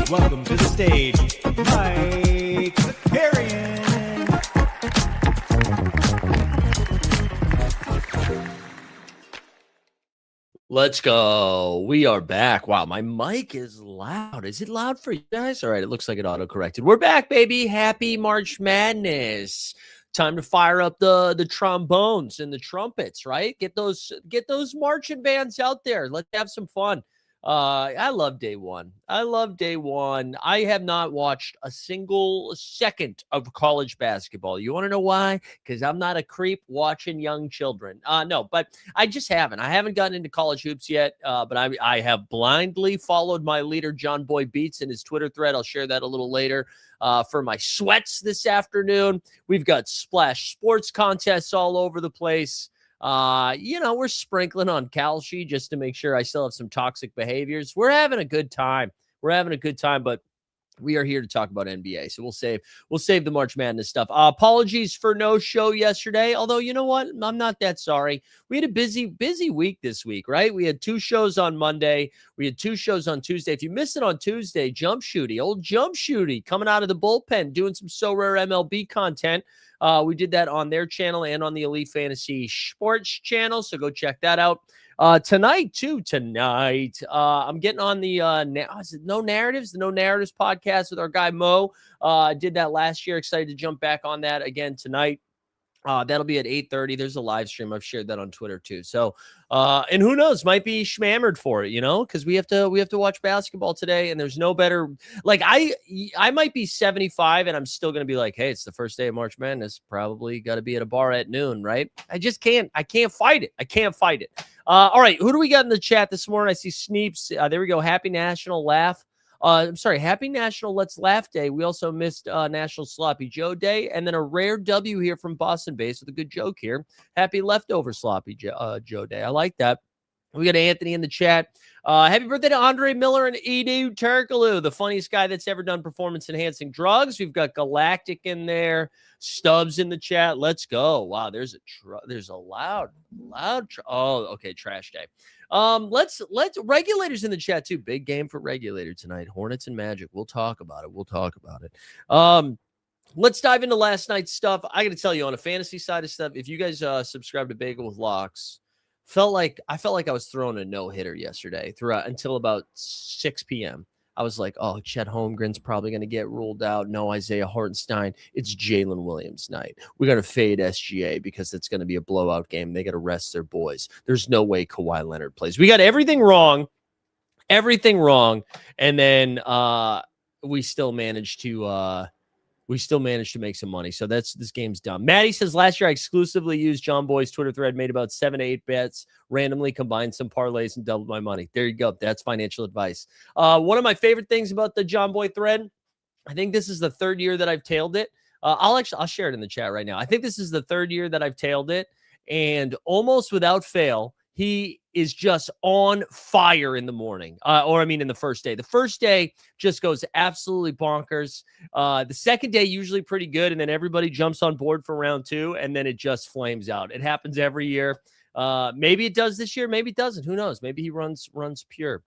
welcome to the stage, Mike Zakarian. Let's go. We are back. Wow, my mic is loud. Is it loud for you guys? All right, it looks like it auto-corrected. We're back, baby. Happy March Madness. Time to fire up the trombones and the trumpets, right? Get those marching bands out there. Let's have some fun. I love day one. I have not watched a single second of college basketball. You want to know why? Because I'm not a creep watching young children. No, but I just haven't. I haven't gotten into college hoops yet, but I have blindly followed my leader, John Boy Beats, in his Twitter thread. I'll share that a little later. For my sweats this afternoon, we've got splash sports contests all over the place. We're sprinkling on Kalshi just to make sure I still have some toxic behaviors. We're having a good time. But we are here to talk about NBA. So we'll save the March Madness stuff. Apologies for no show yesterday. Although, you know what? I'm not that sorry. We had a busy week this week, right? We had 2 shows on Monday. We had 2 shows on Tuesday. If you missed it on Tuesday, Jump Shooty coming out of the bullpen, doing some So Rare MLB content. We did that on their channel and on the Elite Fantasy Sports channel. So go check that out. Tonight, I'm getting on the the No Narratives podcast with our guy Mo. I did that last year. Excited to jump back on that again tonight. That'll be at 8:30. There's a live stream. I've shared that on Twitter too. So, and who knows, might be schmammered for it, because we have to watch basketball today, and there's no better. Like I might be 75, and I'm still gonna be like, hey, it's the first day of March Madness. Probably got to be at a bar at noon, right? I can't fight it. All right, who do we got in the chat this morning? I see Sneeps. There we go. Happy National Laugh. Happy National Let's Laugh Day. We also missed National Sloppy Joe Day, and then a rare W here from Boston Base with a good joke here. Happy Leftover Sloppy Joe Day. I like that. We got Anthony in the chat. Happy birthday to Andre Miller and Edu Turkaloo, the funniest guy that's ever done performance-enhancing drugs. We've got Galactic in there. Stubbs in the chat. Let's go. Wow, there's a loud. Oh, okay, trash day. Let's Regulators in the chat too. Big game for Regulator tonight. Hornets and Magic. We'll talk about it. Let's dive into last night's stuff. I got to tell you, on a fantasy side of stuff, if you guys subscribe to Bagel with Locks, I felt like I was throwing a no-hitter yesterday throughout until about 6 p.m. I was like, oh, Chet Holmgren's probably going to get ruled out. No Isaiah Hartenstein. It's Jalen Williams night. We got to fade SGA because it's going to be a blowout game. They got to rest their boys. There's no way Kawhi Leonard plays. We got everything wrong. And then we still managed to make some money. So this game's done. Maddie says, last year I exclusively used John Boy's Twitter thread, made about 7 to 8 bets, randomly combined some parlays and doubled my money. There you go. That's financial advice. One of my favorite things about the John Boy thread, I think this is the 3rd year that I've tailed it. I'll share it in the chat right now. I think this is the 3rd year that I've tailed it, and almost without fail, he is just on fire in the morning, in the first day. The first day just goes absolutely bonkers. The second day usually pretty good, and then everybody jumps on board for round 2, and then it just flames out. It happens every year. Maybe it does this year, maybe it doesn't. Who knows? Maybe he runs pure.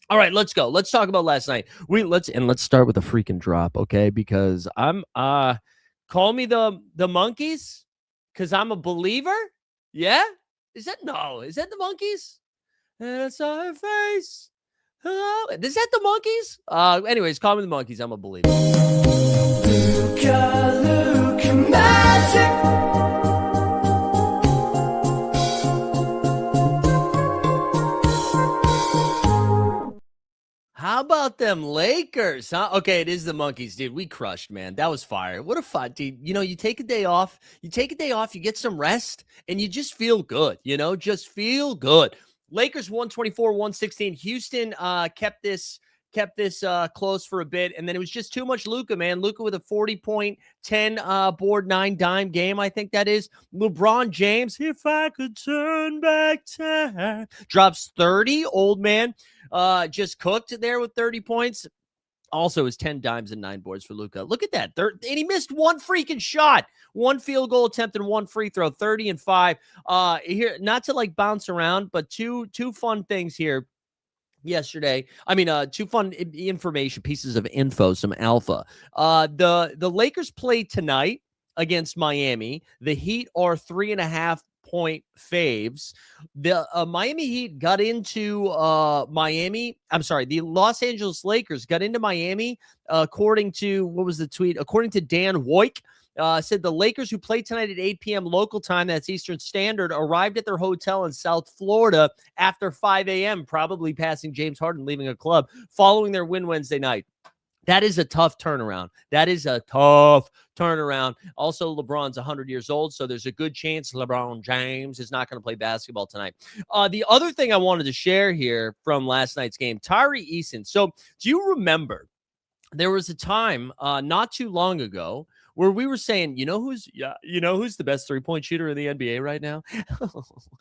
All right, let's go. Let's talk about last night. Let's start with a freaking drop, okay? Because I'm call me the monkeys, because I'm a believer. Yeah. Is that the monkeys? And it's our face. Hello? Is that the monkeys? Anyways, call me the monkeys. I'm a believer. Luca Magic. How about them Lakers, huh? Okay, it is the monkeys, dude. We crushed, man. That was fire. What a fun, dude. You take a day off. You get some rest, and you just feel good, just feel good. Lakers 124-116. Houston kept this close for a bit, and then it was just too much Luka, man. Luka with a 40-point, 10 board, 9 dime game, I think that is. LeBron James, if I could turn back time, drops 30, old man. Just cooked there with 30 points. Also, is 10 dimes and 9 boards for Luka. Look at that. And he missed one freaking shot. 1 field goal attempt and 1 free throw, 30 and 5. Here, not to bounce around, but two fun things here. yesterday. I mean, two fun information pieces of info, some alpha. The Lakers play tonight against Miami. The Heat are 3.5-point faves. The Miami Heat got into Miami. I'm sorry, the Los Angeles Lakers got into Miami. According to what was the tweet? According to Dan Woik. Said the Lakers, who play tonight at 8 p.m. local time, that's Eastern Standard, arrived at their hotel in South Florida after 5 a.m., probably passing James Harden, leaving a club, following their win Wednesday night. That is a tough turnaround. That is a tough turnaround. Also, LeBron's 100 years old, so there's a good chance LeBron James is not going to play basketball tonight. The other thing I wanted to share here from last night's game, Tyree Eason. So do you remember there was a time not too long ago where we were saying, you know who's the best three-point shooter in the NBA right now?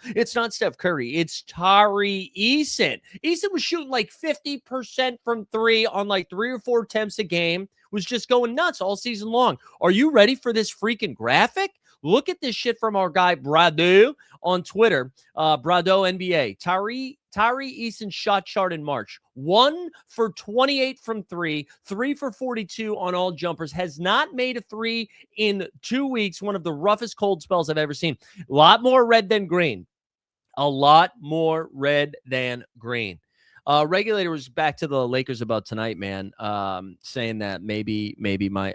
It's not Steph Curry. It's Tyree Eason. Eason was shooting like 50% from three on like 3 or 4 attempts a game, was just going nuts all season long. Are you ready for this freaking graphic? Look at this shit from our guy Brado on Twitter. Brado NBA. Tyree Eason shot chart in March. 1 for 28 from 3, 3 for 42 on all jumpers. Has not made a 3 in 2 weeks. One of the roughest cold spells I've ever seen. A lot more red than green. A lot more red than green. Regulator was back to the Lakers about tonight, man, saying that maybe my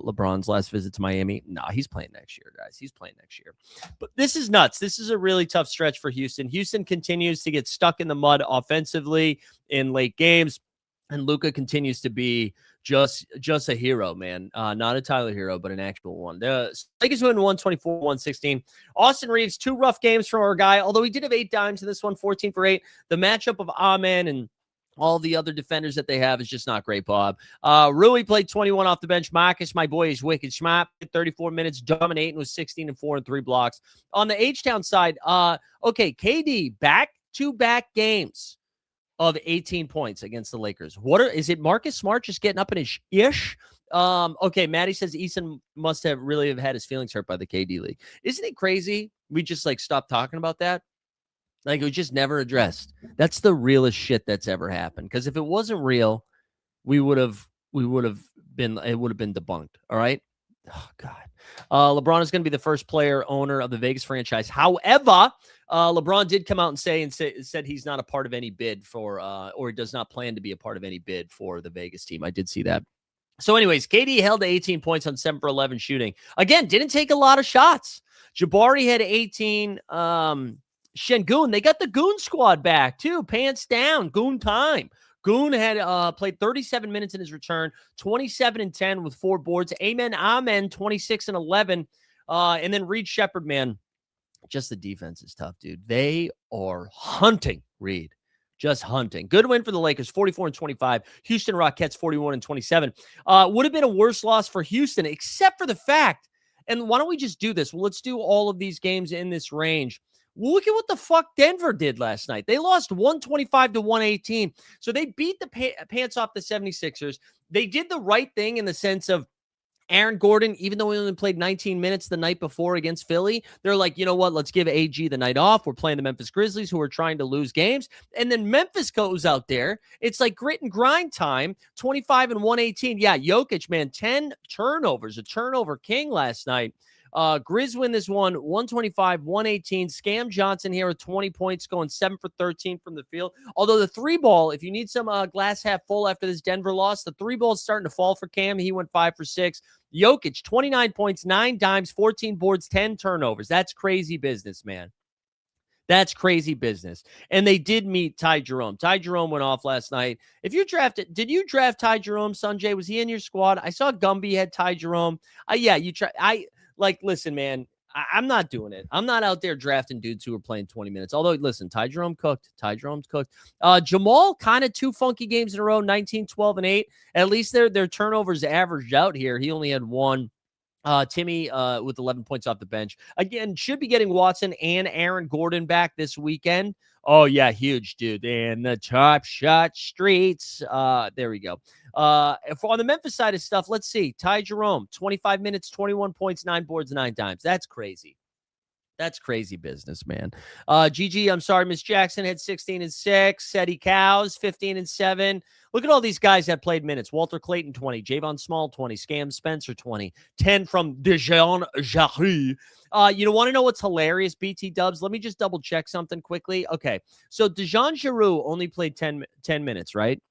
LeBron's last visit to Miami. No, he's playing next year, guys. He's playing next year. But this is nuts. This is a really tough stretch for Houston. Houston continues to get stuck in the mud offensively in late games, and Luka continues to be just a hero, man. Not a Tyler hero, but an actual one. The Lakers win 124-116. Austin Reeves, 2 rough games from our guy, although he did have 8 dimes in this one, 14 for 8. The matchup of Amen and all the other defenders that they have is just not great, Bob. Rui played 21 off the bench. Marcus, my boy, is wicked. Schmapp, 34 minutes, dominating with 16 and 4 and 3 blocks. On the H-Town side, okay, KD, back-to-back games of 18 points against the Lakers. Is it Marcus Smart just getting up in his ish? Okay, Maddie says Eason must have had his feelings hurt by the KD league. Isn't it crazy? We just stopped talking about that. Like, it was just never addressed. That's the realest shit that's ever happened. Because if it wasn't real, it would have been debunked. All right. Oh God. LeBron is going to be the first player owner of the Vegas franchise. However, LeBron did come out and said he's not a part of any bid for, or does not plan to be a part of any bid for the Vegas team. I did see that. So anyways, KD held to 18 points on 7 for 11 shooting. Again, didn't take a lot of shots. Jabari had 18. Şengün, they got the Goon squad back too. Pants down. Goon time. Goon had played 37 minutes in his return, 27 and 10 with 4 boards. Amen, 26 and 11. And then Reed Shepherd, man, just the defense is tough, dude. They are hunting Reed. Just hunting. Good win for the Lakers, 44 and 25. Houston Rockets, 41 and 27. Would have been a worse loss for Houston, except for the fact, and why don't we just do this? Well, let's do all of these games in this range. Look at what the fuck Denver did last night. They lost 125-118. So they beat the pants off the 76ers. They did the right thing in the sense of Aaron Gordon, even though he only played 19 minutes the night before against Philly, they're like, you know what? Let's give AG the night off. We're playing the Memphis Grizzlies, who are trying to lose games. And then Memphis goes out there. It's like grit and grind time, 25 and 118. Yeah, Jokic, man, 10 turnovers, a turnover king last night. Grizz win this one, 125-118. Scam Johnson here with 20 points, going 7 for 13 from the field. Although the 3-ball, if you need some glass half full after this Denver loss, the 3-ball is starting to fall for Cam. He went 5 for 6. Jokic, 29 points, 9 dimes, 14 boards, 10 turnovers. That's crazy business, man. That's crazy business. And they did meet Ty Jerome. Ty Jerome went off last night. If you drafted, did you draft Ty Jerome, Sanjay? Was he in your squad? I saw Gumby had Ty Jerome. Yeah, you try. Listen, man, I'm not doing it. I'm not out there drafting dudes who are playing 20 minutes. Although, listen, Ty Jerome's cooked. Jamal, kind of 2 funky games in a row, 19, 12, and 8. At least their turnovers averaged out here. He only had 1. Timmy with 11 points off the bench. Again, should be getting Watson and Aaron Gordon back this weekend. Oh, yeah, huge, dude. And the Top Shot Streets. There we go. On the Memphis side of stuff, let's see. Ty Jerome, 25 minutes, 21 points, 9 boards, 9 dimes. That's crazy. That's crazy business, man. GG, I'm sorry, Miss Jackson had 16-6. Seti Cows, 15-7. Look at all these guys that played minutes. Walter Clayton, 20. Javon Small, 20. Scam Spencer, 20. 10 from Dejan Jarry. You want to know what's hilarious, BT Dubs? Let me just double check something quickly. Okay, so Dejan Jarry only played 10 minutes, right?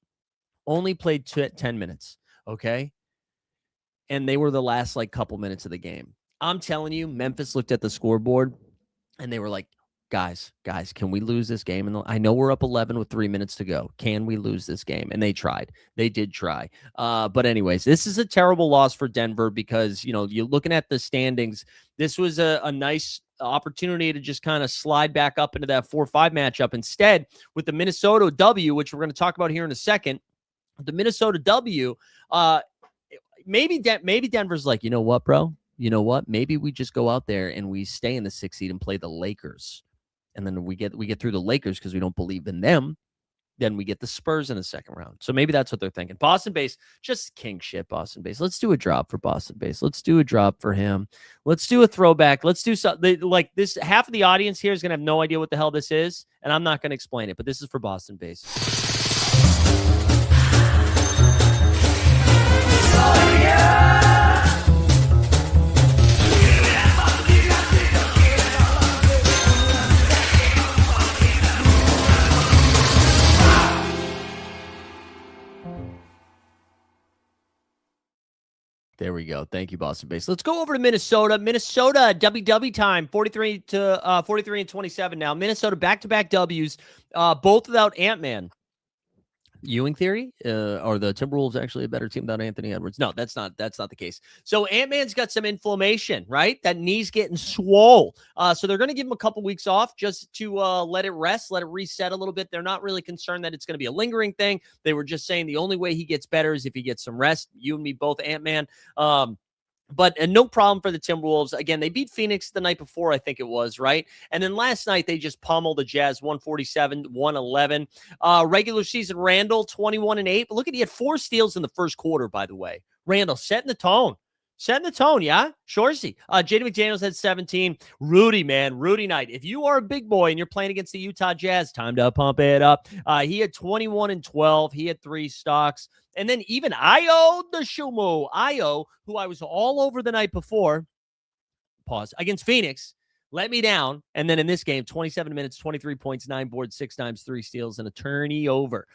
Only played 10 minutes, okay? And they were the last, couple minutes of the game. I'm telling you, Memphis looked at the scoreboard and they were like, guys, can we lose this game? And I know we're up 11 with 3 minutes to go. Can we lose this game? And they tried. They did try. But anyways, this is a terrible loss for Denver because, you're looking at the standings. This was a nice opportunity to just kind of slide back up into that 4-5 matchup. Instead, with the Minnesota W, which we're going to talk about here in a second, the Minnesota W, maybe Denver's like, you know what, bro? You know what? Maybe we just go out there and we stay in the 6th seed and play the Lakers. And then we get through the Lakers because we don't believe in them. Then we get the Spurs in the second round. So maybe that's what they're thinking. Boston base, just king shit, Boston base. Let's do a drop for Boston base. Let's do a drop for him. Let's do a throwback. Let's do something like this. Half of the audience here is going to have no idea what the hell this is. And I'm not going to explain it, but this is for Boston base. Oh, yeah! There we go. Thank you, Boston base. Let's go over to Minnesota. Minnesota WW time, 43-27 now. Minnesota back-to-back W's, both without Ant-Man. Ewing theory, are the Timberwolves actually a better team without Anthony Edwards? No, that's not the case. So Ant-Man's got some inflammation, right? That knee's getting swole. So they're going to give him a couple weeks off just to let it rest, let it reset a little bit. They're not really concerned that it's going to be a lingering thing. They were just saying the only way he gets better is if he gets some rest. You and me both, Ant-Man. But no problem for the Timberwolves. Again, they beat Phoenix the night before, I think it was, right? And then last night, they just pummeled the Jazz 147-111. Regular season, Randall, 21-8. But look at, he had 4 steals in the first quarter, by the way. Randall setting the tone. Setting the tone, yeah? Shorzy. Jaden McDaniels had 17. Rudy, man. Rudy night. If you are a big boy and you're playing against the Utah Jazz, time to pump it up. He had 21-12. He had 3 stocks. And then even Ayo the Shumo. Ayo, who I was all over the night before, against Phoenix, let me down. And then in this game, 27 minutes, 23 points, 9 boards, 6 times, 3 steals, and a turnover.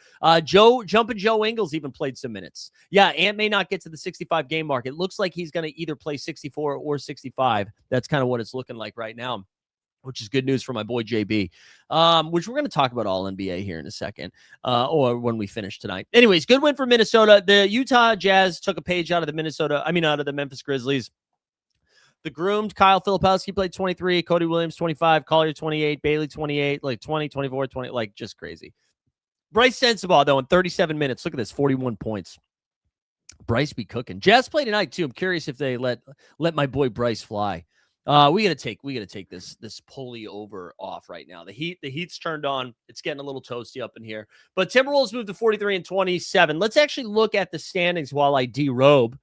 Jumpin' Joe Ingles even played some minutes. Yeah, Ant may not get to the 65 game mark. It looks like he's going to either play 64 or 65. That's kind of what it's looking like right now, which is good news for my boy JB, which we're going to talk about all NBA here in a second, or when we finish tonight. Anyways, good win for Minnesota. The Utah Jazz took a page out of the Memphis Grizzlies. The groomed Kyle Filipowski played 23, Cody Williams 25, Collier 28, Bailey 28, 20, 24, 20, just crazy. Bryce Sensabaugh, though, in 37 minutes. Look at this, 41 points. Bryce be cooking. Jazz played tonight, too. I'm curious if they let my boy Bryce fly. We gotta take this pulley over off right now. The heat's turned on. It's getting a little toasty up in here. But Timberwolves moved to 43-27. Let's actually look at the standings while I derobe.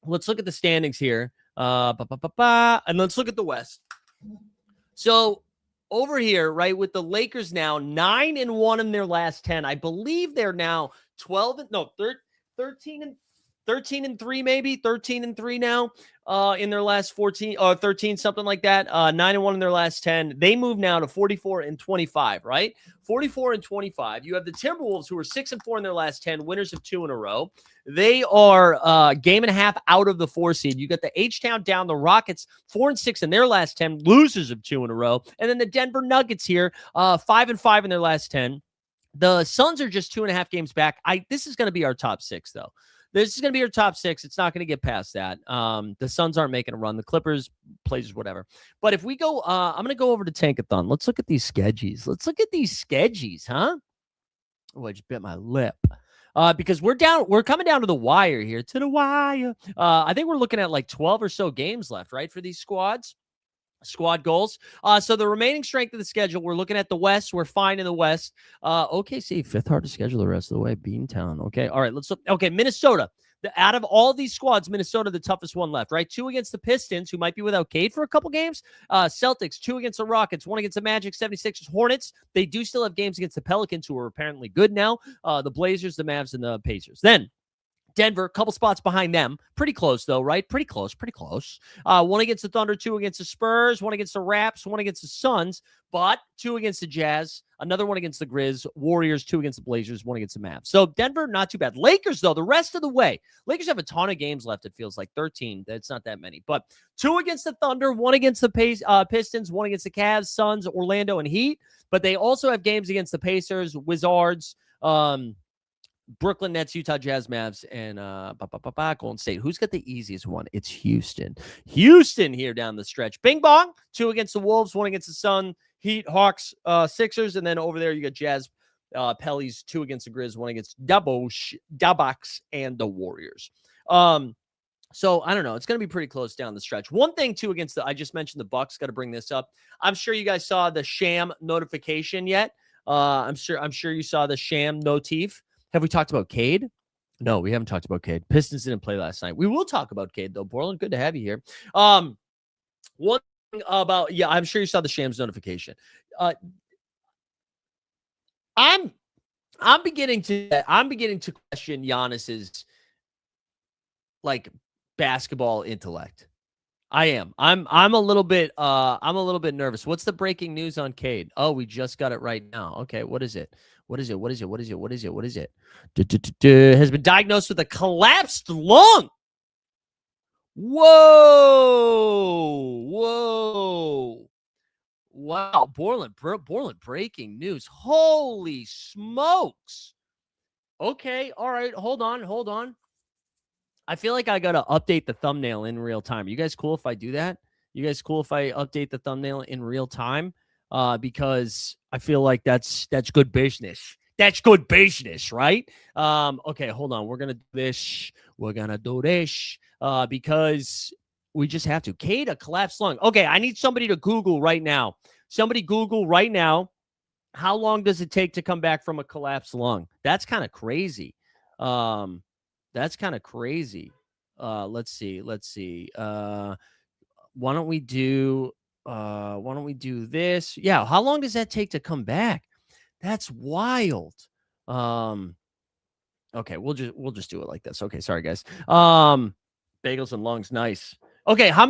Let's look at the standings here. And let's look at the West. So over here, right, with the Lakers now 9-1 in their last 10. I believe they're now 13-3, maybe 13-3 now in their last 14 or 13, something like that. 9-1 in their last 10. They move now to 44-25, right? 44-25. You have the Timberwolves, who are 6-4 in their last 10, winners of 2 in a row. They are game and a half out of the 4 seed. You got the H-Town down, the Rockets 4-6 in their last 10, losers of 2 in a row. And then the Denver Nuggets here, 5-5 in their last 10. The Suns are just 2.5 games back. This is going to be our top 6, though. This is going to be your top 6. It's not going to get past that. The Suns aren't making a run. The Clippers, Blazers, whatever. But if we go, I'm going to go over to Tankathon. Let's look at these schedgies. Huh? Oh, I just bit my lip. Because we're coming down to the wire here. To the wire. I think we're looking at 12 or so games left, right, for these squad goals. So the remaining strength of the schedule, we're looking at the West. We're fine in the West. OKC, 5th hardest schedule the rest of the way. Beantown. Okay. All right. Let's look. Okay. Minnesota. Out of all these squads, Minnesota the toughest one left, right? 2 against the Pistons, who might be without Cade for a couple games. Celtics, 2 against the Rockets, 1 against the Magic, 76ers, Hornets. They do still have games against the Pelicans, who are apparently good now. The Blazers, the Mavs, and the Pacers. Then Denver, a couple spots behind them. Pretty close, though, right? Pretty close. 1 against the Thunder, 2 against the Spurs, 1 against the Raps, 1 against the Suns, but 2 against the Jazz, another 1 against the Grizz, Warriors, 2 against the Blazers, 1 against the Mavs. So Denver, not too bad. Lakers, though, the rest of the way. Lakers have a ton of games left, it feels like. 13. That's not that many. But 2 against the Thunder, 1 against the Pistons, 1 against the Cavs, Suns, Orlando, and Heat. But they also have games against the Pacers, Wizards, Brooklyn Nets, Utah Jazz, Mavs, and Golden State. Who's got the easiest one? It's Houston. Houston here down the stretch. Bing bong. 2 against the Wolves, 1 against the Sun, Heat, Hawks, Sixers, and then over there you got Jazz, Pellies, 2 against the Grizz, 1 against Dabox, and the Warriors. So I don't know. It's going to be pretty close down the stretch. One thing too against I just mentioned the Bucks. Got to bring this up. I'm sure you guys saw the sham notification yet. I'm sure you saw the sham notif. Have we talked about Cade? No, we haven't talked about Cade. Pistons didn't play last night. We will talk about Cade, though. Portland, good to have you here. One thing about, I'm sure you saw the shams notification. I'm beginning to question Giannis's like basketball intellect. I am. I'm a little bit nervous. What's the breaking news on Cade? Oh, we just got it right now. Okay, what is it? Has been diagnosed with a collapsed lung. Whoa. Wow, Borland breaking news. Holy smokes. Okay, all right, hold on. I feel like I got to update the thumbnail in real time. You guys cool if I do that? You guys cool if I update the thumbnail in real time? Because I feel like that's good business. That's good business, right? Okay, hold on. We're going to do this. Because we just have to. Cade, a collapsed lung. Okay, I need somebody to Google right now. Somebody Google right now. How long does it take to come back from a collapsed lung? That's kind of crazy. Let's see. Why don't we do this? Yeah. How long does that take to come back? That's wild. Okay. We'll just do it like this. Okay. Sorry, guys. Bagels and lungs. Nice. Okay. How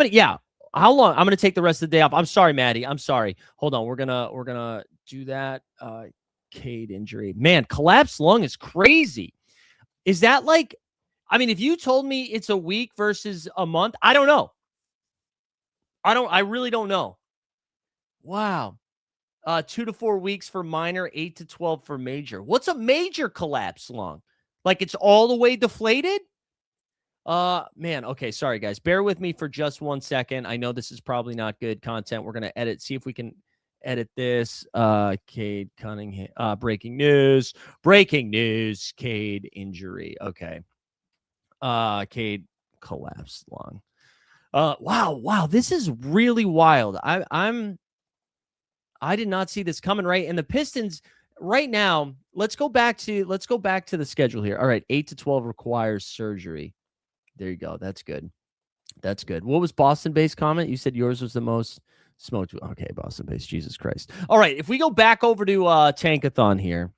long? I'm going to take the rest of the day off. I'm sorry, Maddie. I'm sorry. Hold on. We're going to do that. Cade injury, man, collapsed lung is crazy. Is that like, I mean, if you told me it's a week versus a month, I don't know. I really don't know. Wow. 2 to 4 weeks for minor, 8 to 12 for major. What's a major collapse lung? Like it's all the way deflated? Man, okay, sorry guys. Bear with me for just 1 second. I know this is probably not good content. We're going to see if we can edit this. Cade Cunningham, breaking news, Cade injury. Okay. Cade collapsed lung. Wow, this is really wild. I did not see this coming, right? And the Pistons right now, let's go back to the schedule here. All right, 8 to 12 requires surgery. There you go. That's good. What was Boston-based comment? You said yours was the most smoked. Okay, Boston-based. Jesus Christ. All right, if we go back over to Tankathon here.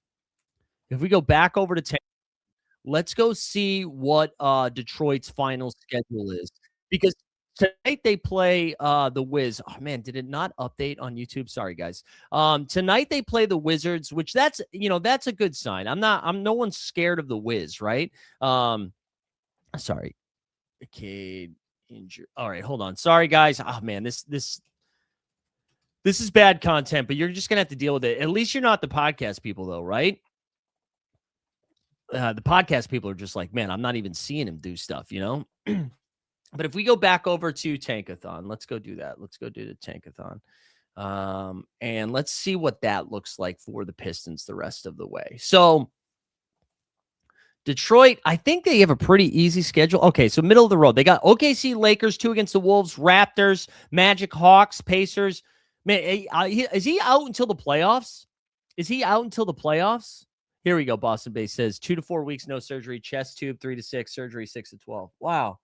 Let's go see what Detroit's final schedule is. Because tonight they play the Wiz. Oh man, did it not update on YouTube? Sorry, guys. Tonight they play the Wizards, which that's a good sign. I'm no one's scared of the Wiz, right? Sorry. Cade injured. All right, hold on. Sorry, guys. Oh man, this is bad content, but you're just gonna have to deal with it. At least you're not the podcast people, though, right? The podcast people are just like, man, I'm not even seeing him do stuff, But if we go back over to Tankathon, let's go do that. Let's go do the Tankathon. And let's see what that looks like for the Pistons the rest of the way. So Detroit, I think they have a pretty easy schedule. Okay, so middle of the road. They got OKC, Lakers, 2 against the Wolves, Raptors, Magic, Hawks, Pacers. Man, is he out until the playoffs? Here we go. Boston Base says 2 to 4 weeks, no surgery, chest tube, 3 to 6, surgery 6 to 12. Wow.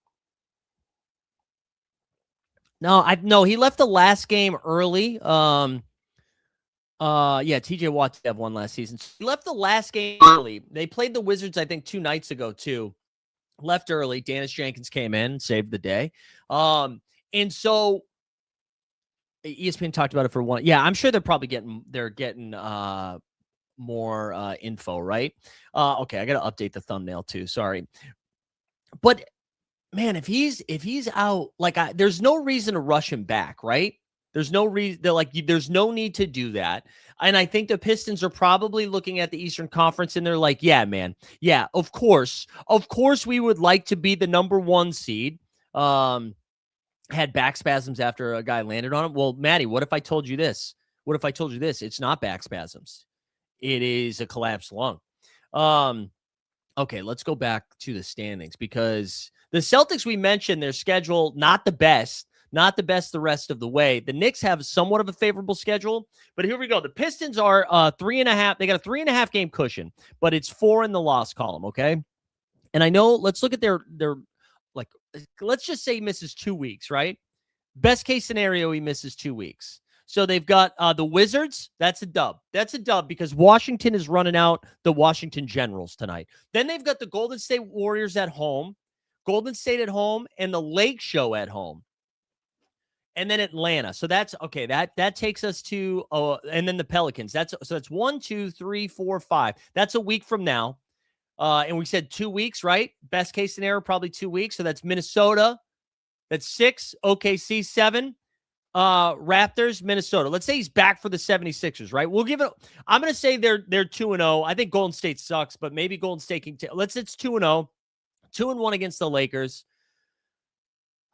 No, he left the last game early. Yeah, TJ Watt did have one last season. So he left the last game early. They played the Wizards, I think, 2 nights ago, too. Left early. Dennis Jenkins came in and saved the day. And so ESPN talked about it for one. Yeah, I'm sure they're probably getting more info, right? Okay, I got to update the thumbnail too. Sorry. But man, if he's out, like there's no reason to rush him back, right? There's no reason. There's no need to do that. And I think the Pistons are probably looking at the Eastern Conference and they're like, yeah, man. Yeah, of course we would like to be the number 1 seed. Had back spasms after a guy landed on him. Well, Maddie, what if I told you this? It's not back spasms. It is a collapsed lung. Okay, let's go back to the standings because the Celtics, we mentioned their schedule, not the best the rest of the way. The Knicks have somewhat of a favorable schedule, but here we go. The Pistons are 3.5. They got a 3.5 game cushion, but it's 4 in the loss column. Okay. And I know, let's look at their let's just say he misses 2 weeks, right? Best case scenario, he misses 2 weeks. So they've got the Wizards. That's a dub. Because Washington is running out the Washington Generals tonight. Then they've got the Golden State Warriors at home, Golden State at home, and the Lake Show at home. And then Atlanta. So that's okay. That takes us to and then the Pelicans. That's 1, 2, 3, 4, 5. That's a week from now. And we said 2 weeks, right? Best case scenario, probably 2 weeks. So that's Minnesota. That's 6. OKC 7. Raptors, Minnesota. Let's say he's back for the 76ers, right? We'll give it. I'm going to say they're 2-0. I think Golden State sucks, but maybe Golden State can. It's 2-0, 2-1 against the Lakers.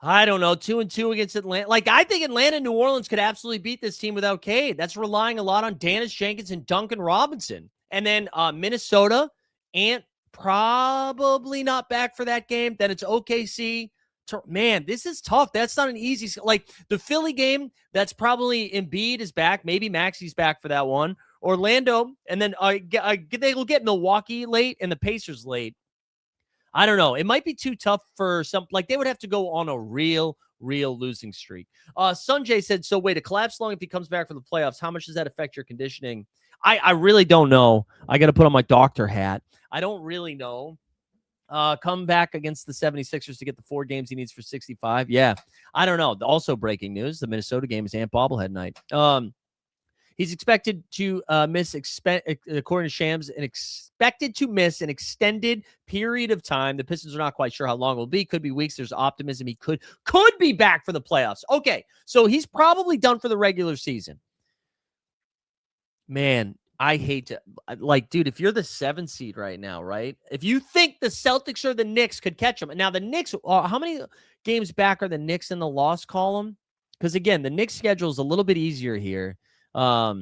I don't know, 2-2 against Atlanta. I think Atlanta and New Orleans could absolutely beat this team without Cade. That's relying a lot on Dennis Jenkins and Duncan Robinson. And then Minnesota, and probably not back for that game. Then it's OKC. Man, this is tough. That's not an easy. The Philly game, that's probably Embiid is back. Maybe Maxi's back for that one. Orlando, and then they will get Milwaukee late and the Pacers late. I don't know. It might be too tough for some. They would have to go on a real losing streak. Sanjay said, so wait, a collapse lung if he comes back for the playoffs, how much does that affect your conditioning? I really don't know. I got to put on my doctor hat. I don't really know. Come back against the 76ers to get the 4 games he needs for 65. Yeah, I don't know. Also breaking news, the Minnesota game is Ant bobblehead night. He's expected to miss, according to Shams, expected to miss an extended period of time. The Pistons are not quite sure how long it will be. Could be weeks. There's optimism he could be back for the playoffs. Okay, so he's probably done for the regular season. Man, I hate to, dude, if you're the 7 seed right now, right? If you think the Celtics or the Knicks could catch them. And now the Knicks, how many games back are the Knicks in the loss column? Because again, the Knicks schedule is a little bit easier here. Wow,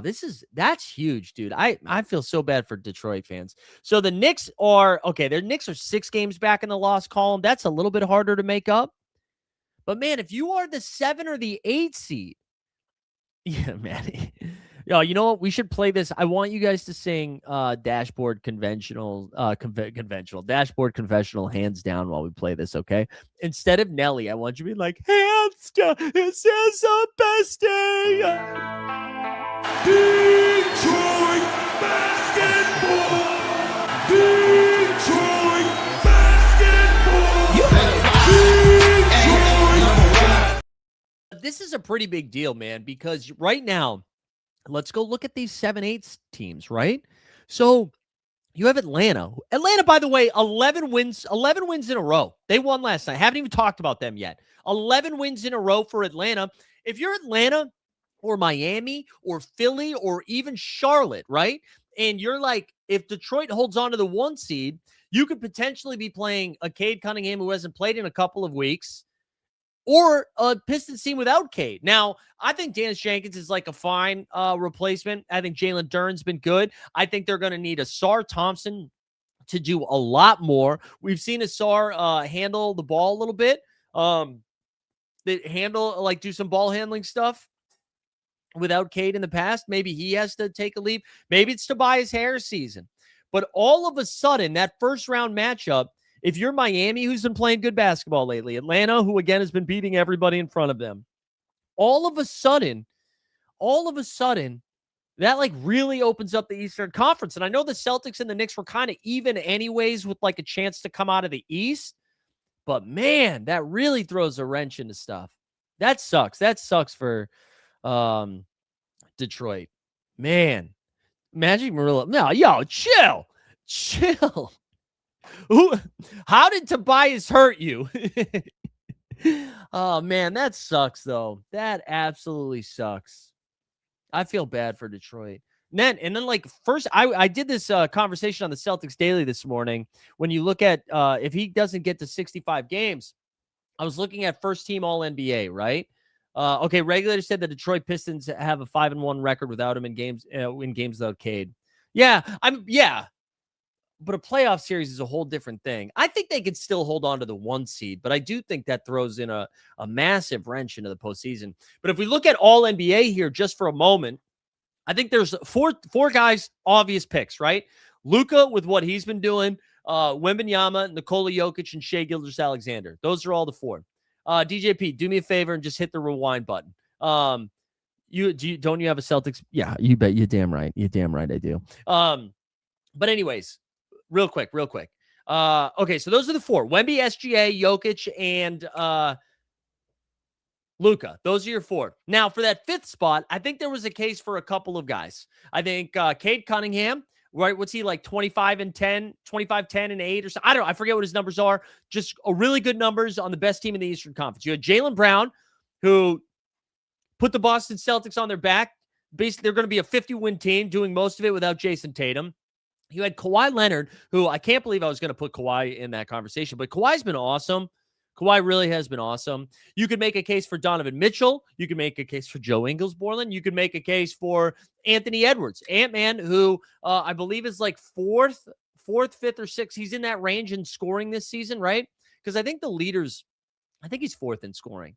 that's huge, dude. I feel so bad for Detroit fans. So the Knicks are, their Knicks are 6 games back in the loss column. That's a little bit harder to make up. But man, if you are the 7 or the 8 seed, yeah, man. Yo, you know what? We should play this. I want you guys to sing Dashboard Conventional, Dashboard Confessional hands down while we play this, okay? Instead of Nelly, I want you to be like, hands down, this is the best day. Detroit basketball. Detroit basketball. This is a pretty big deal, man, because right now, let's go look at these 7-8 teams, right? So you have Atlanta. Atlanta, by the way, 11 wins in a row. They won last night. Haven't even talked about them yet. 11 wins in a row for Atlanta. If you're Atlanta or Miami or Philly or even Charlotte, right? And you're like, if Detroit holds on to the 1 seed, you could potentially be playing a Cade Cunningham who hasn't played in a couple of weeks, or a Pistons team without Cade. Now, I think Dennis Jenkins is like a fine replacement. I think Jalen Duren's been good. I think they're going to need Asar Thompson to do a lot more. We've seen Asar handle the ball a little bit. They do some ball handling stuff. without Cade in the past. Maybe he has to take a leap. Maybe it's Tobias Harris season. But all of a sudden, that first round matchup, if you're Miami, who's been playing good basketball lately, Atlanta, who again has been beating everybody in front of them, all of a sudden, that like really opens up the Eastern Conference. And I know the Celtics and the Knicks were kind of even anyways with like a chance to come out of the East. But man, that really throws a wrench into stuff. That sucks. That sucks for Detroit. Man, Magic Murillo. No, yo, chill. Chill. How did Tobias hurt you? Oh, man, that sucks, though. That absolutely sucks. I feel bad for Detroit. And then like first, I did this conversation on the Celtics Daily this morning. When you look at if he doesn't get to 65 games, I was looking at first team All NBA, right? Okay, regulators said the Detroit Pistons have a 5-1 record without him in games without Cade. Yeah, but a playoff series is a whole different thing. I think they could still hold on to the 1 seed, but I do think that throws in a massive wrench into the postseason. But if we look at All NBA here just for a moment, I think there's four guys, obvious picks, right? Luka with what he's been doing, Wembanyama, Nikola Jokic, and Shai Gilgeous-Alexander. Those are all the 4. DJP, do me a favor and just hit the rewind button. Don't you have a Celtics? Yeah, you bet. You're damn right. You're damn right. I do. But anyways, real quick. Okay, so those are the 4: Wemby, SGA, Jokic, and Luka. Those are your 4. Now, for that 5th spot, I think there was a case for a couple of guys. I think Cade Cunningham, right? What's he like? 25 and 10, 25, 10 and 8 or so. I don't know. I forget what his numbers are. Just a really good numbers on the best team in the Eastern Conference. You had Jaylen Brown, who put the Boston Celtics on their back. Basically, they're going to be a 50-win team, doing most of it without Jason Tatum. You had Kawhi Leonard, who I can't believe I was going to put Kawhi in that conversation, but Kawhi's been awesome. Kawhi really has been awesome. You could make a case for Donovan Mitchell. You could make a case for Joe Ingles Borland. You could make a case for Anthony Edwards, Ant-Man, who I believe is like fourth, fifth, or sixth. He's in that range in scoring this season, right? Because I think the leaders, I think he's 4th in scoring.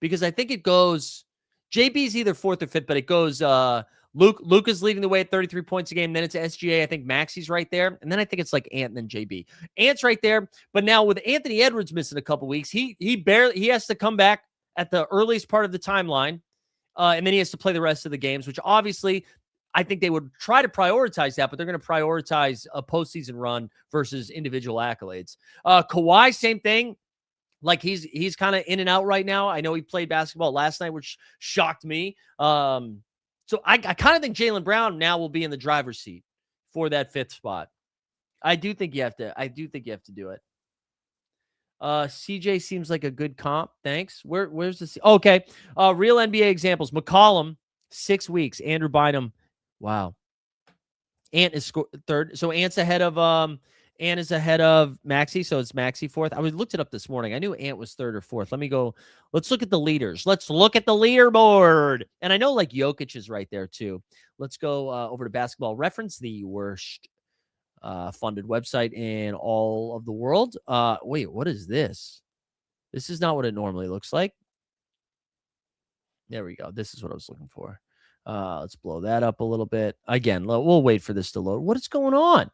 Because I think it goes, JB's either 4th or 5th, but it goes Luka's leading the way at 33 points a game. Then it's SGA. I think Maxi's right there. And then I think it's like Ant and then JB. Ant's right there. But now with Anthony Edwards missing a couple weeks, he has to come back at the earliest part of the timeline. And then he has to play the rest of the games, which obviously I think they would try to prioritize that, but they're going to prioritize a postseason run versus individual accolades. Kawhi, same thing. Like he's kind of in and out right now. I know he played basketball last night, which shocked me. So I kind of think Jaylen Brown now will be in the driver's seat for that 5th spot. I do think you have to do it. CJ seems like a good comp. Thanks. Where's the okay? Real NBA examples. McCollum, 6 weeks. Andrew Bynum. Wow. Ant is 3rd. So Ant's ahead of Ant is ahead of Maxi, so it's Maxi 4th. I looked it up this morning. I knew Ant was 3rd or 4th. Let me go. Let's look at the leaders. Let's look at the leaderboard. And I know like Jokic is right there too. Let's go over to Basketball Reference, the worst funded website in all of the world. Wait, what is this? This is not what it normally looks like. There we go. This is what I was looking for. Let's blow that up a little bit. Again, we'll wait for this to load. What is going on?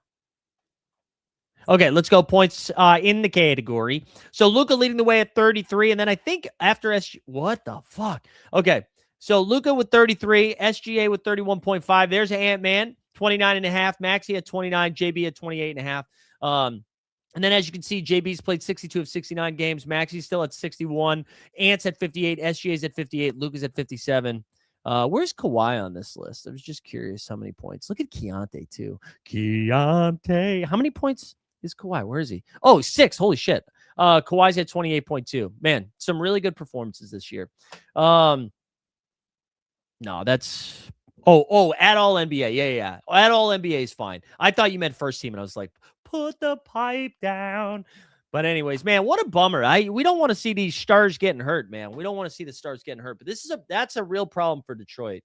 Okay, let's go points in the category. So Luka leading the way at 33, and then I think after SG, what the fuck? Okay, so Luka with 33, SGA with 31.5. There's Ant-Man, 29.5. Maxi at 29, JB at 28.5. And then as you can see, JB's played 62 of 69 games. Maxi's still at 61. Ant's at 58. SGA's at 58. Luka's at 57. Where's Kawhi on this list? I was just curious how many points. Look at Keontae, too. Keontae. How many points is Kawhi? Where is he? Oh, 6. Holy shit. Kawhi's at 28.2. Man, some really good performances this year. No, that's... Oh, at All NBA. Yeah. At All NBA is fine. I thought you meant first team, and I was like, put the pipe down. But anyways, man, what a bummer. We don't want to see these stars getting hurt, man. We don't want to see the stars getting hurt. But that's a real problem for Detroit.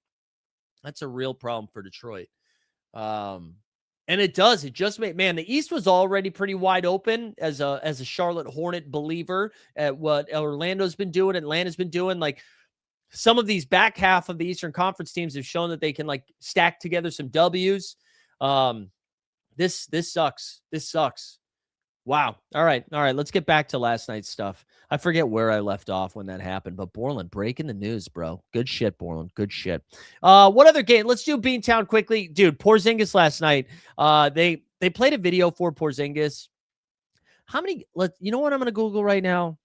That's a real problem for Detroit. And it does. It just made, man, the East was already pretty wide open as a Charlotte Hornet believer at what Orlando's been doing, Atlanta's been doing. Like, some of these back half of the Eastern Conference teams have shown that they can like stack together some W's. This sucks. This sucks. Wow. All right. Let's get back to last night's stuff. I forget where I left off when that happened, but Borland breaking the news, bro. Good shit, Borland. Good shit. What other game? Let's do Beantown quickly, dude. Porzingis last night. They played a video for Porzingis. How many? You know what I'm gonna Google right now?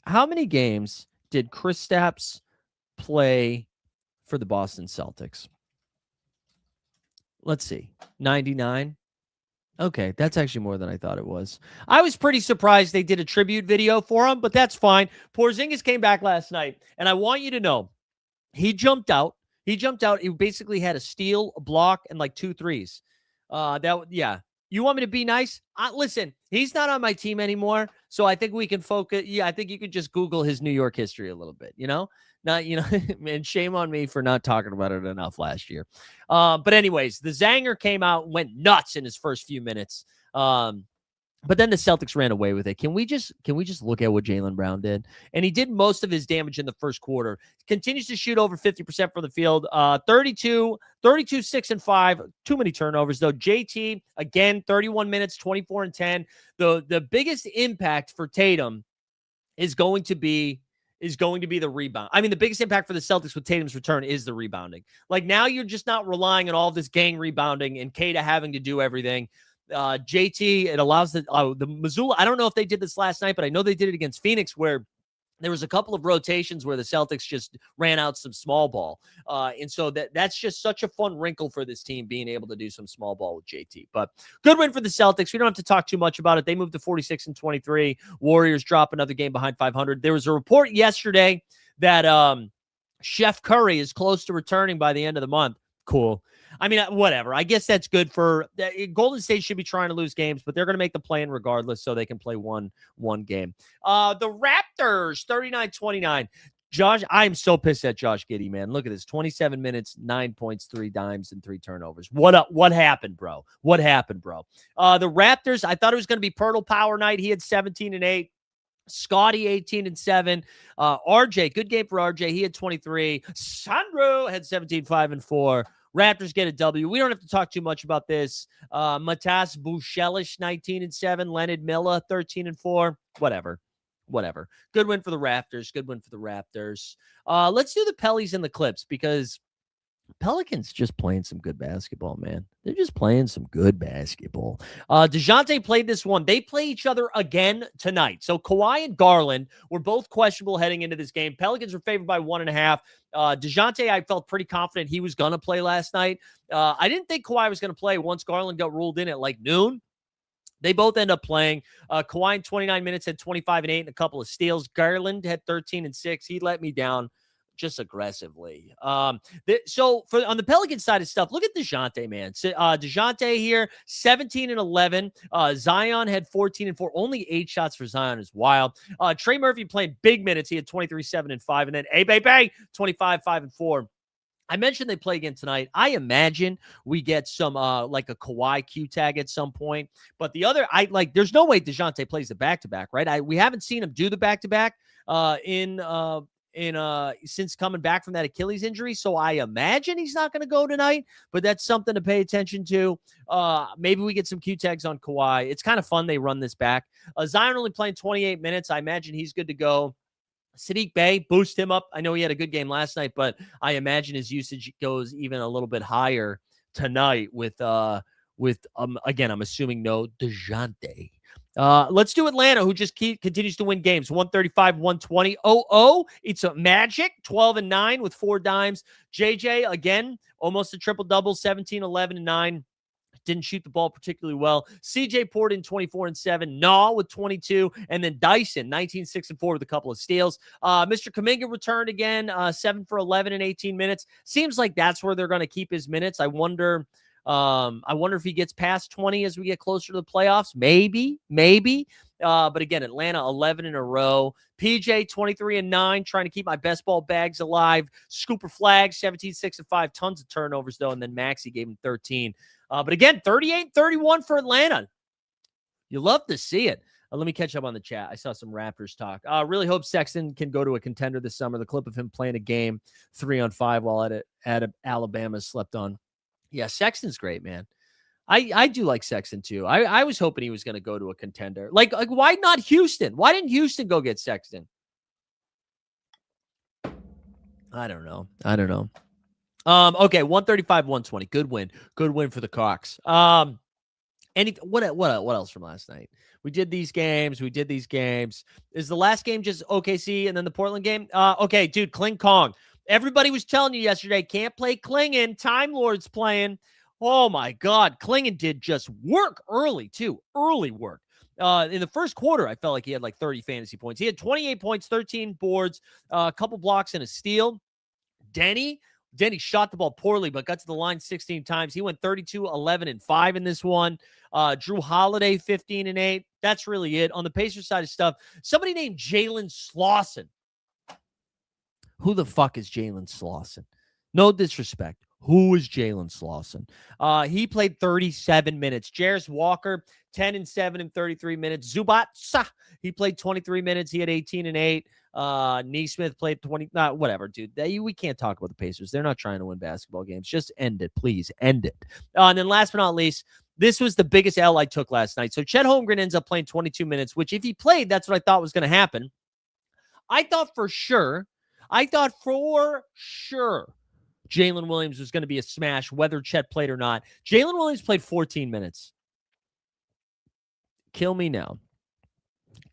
How many games did Kristaps play for the Boston Celtics? Let's see. 99. Okay, that's actually more than I thought it was. I was pretty surprised they did a tribute video for him, but that's fine. Porzingis came back last night, and I want you to know, he jumped out. He basically had a steal, a block, and like 2 threes. Yeah. You want me to be nice? Listen, he's not on my team anymore, so I think we can focus. Yeah, I think you could just Google his New York history a little bit, man, shame on me for not talking about it enough last year. But anyways, the Zanger came out, went nuts in his first few minutes. But then the Celtics ran away with it. Can we just look at what Jaylen Brown did? And he did most of his damage in the first quarter. Continues to shoot over 50% from the field. 32, 6 and 5. Too many turnovers though. JT again, 31 minutes, 24 and 10. The biggest impact for Tatum is going to be the rebound. I mean, the biggest impact for the Celtics with Tatum's return is the rebounding. Like now you're just not relying on all this gang rebounding and Cade having to do everything. JT, it allows the Missoula. I don't know if they did this last night, but I know they did it against Phoenix where there was a couple of rotations where the Celtics just ran out some small ball. And so that's just such a fun wrinkle for this team being able to do some small ball with JT. But good win for the Celtics. We don't have to talk too much about it. They moved to 46 and 23. Warriors drop another game behind 500. There was a report yesterday that Chef Curry is close to returning by the end of the month. Cool. I mean, whatever. I guess that's good for Golden State should be trying to lose games, but they're going to make the play-in regardless so they can play one game. The Raptors, 39-29. Josh, I'm so pissed at Josh Giddey, man. Look at this. 27 minutes, 9 points, 3 dimes, and 3 turnovers. What happened, bro? The Raptors, I thought it was going to be Pirtle Power night. He had 17 and 8. Scotty 18 and 7. RJ, good game for RJ. He had 23. Sandro had 17, 5 and 4. Raptors get a W. We don't have to talk too much about this. Matas Bushelish, 19 and 7. Leonard Miller, 13 and 4. Whatever. Good win for the Raptors. Let's do the Pellies and the Clips because Pelicans just playing some good basketball, man. They're just playing some good basketball. DeJounte played this one. They play each other again tonight. So Kawhi and Garland were both questionable heading into this game. Pelicans were favored by 1.5. DeJounte, I felt pretty confident he was going to play last night. I didn't think Kawhi was going to play once Garland got ruled in at like noon. They both end up playing. Kawhi in 29 minutes had 25 and 8 and a couple of steals. Garland had 13 and 6. He let me down just aggressively. So on the Pelican side of stuff, look at DeJounte, man. DeJounte here, 17 and 11. Zion had 14 and 4. Only 8 shots for Zion is wild. Trey Murphy playing big minutes. He had 23, 7 and 5. And then Bay, 25, 5 and 4. I mentioned they play again tonight. I imagine we get some like a Kawhi Q tag at some point. But there's no way DeJounte plays the back-to-back, right? We haven't seen him do the back-to-back since coming back from that Achilles injury. So I imagine he's not going to go tonight, but that's something to pay attention to. Maybe we get some Q tags on Kawhi. It's kind of fun. They run this back. Zion only playing 28 minutes. I imagine he's good to go. Sadiq Bey, boost him up. I know he had a good game last night, but I imagine his usage goes even a little bit higher tonight with again, I'm assuming no DeJounte. Let's do Atlanta, who just continues to win games. 135-120. It's a Magic, 12 and 9 with 4 dimes. JJ, again, almost a triple-double, 17, 11, and 9. Didn't shoot the ball particularly well. CJ poured in 24 and 7. Naw with 22. And then Dyson, 19, 6 and 4 with a couple of steals. Mr. Kuminga returned again, 7 for 11 in 18 minutes. Seems like that's where they're going to keep his minutes. I wonder if he gets past 20 as we get closer to the playoffs. Maybe. But again, Atlanta 11 in a row. PJ 23 and 9, trying to keep my best ball bags alive. Scooper Flag 17, 6 and 5. Tons of turnovers though, and then Maxey gave him 13. But again, 38-31 for Atlanta. You love to see it. Let me catch up on the chat. I saw some Raptors talk. Really hope Sexton can go to a contender this summer. The clip of him playing a game 3-on-5 while at Alabama slept on. Yeah, Sexton's great, man. I do like Sexton too. I was hoping he was going to go to a contender. Like why not Houston? Why didn't Houston go get Sexton? I don't know. Okay, 135, 120. Good win. Good win for the Cox. What else from last night? We did these games. Is the last game just OKC and then the Portland game? Okay, dude, Kling Kong. Everybody was telling you yesterday, can't play Klingon. Time Lord's playing. Oh, my God. Klingon did just work early, too. Early work. In the first quarter, I felt like he had like 30 fantasy points. He had 28 points, 13 boards, a couple blocks, and a steal. Denny shot the ball poorly, but got to the line 16 times. He went 32, 11, and 5 in this one. Drew Holiday, 15 and 8. That's really it. On the Pacers side of stuff, somebody named Jalen Slauson. Who the fuck is Jalen Slauson? No disrespect. Who is Jalen Slauson? He played 37 minutes. Jarris Walker, 10 and 7 in 33 minutes. Zubac, he played 23 minutes. He had 18 and 8. Neesmith played 20. Whatever, dude. We can't talk about the Pacers. They're not trying to win basketball games. Just end it, please. End it. And then last but not least, this was the biggest L I took last night. So Chet Holmgren ends up playing 22 minutes, which if he played, that's what I thought was going to happen. I thought for sure Jalen Williams was going to be a smash, whether Chet played or not. Jalen Williams played 14 minutes. Kill me now.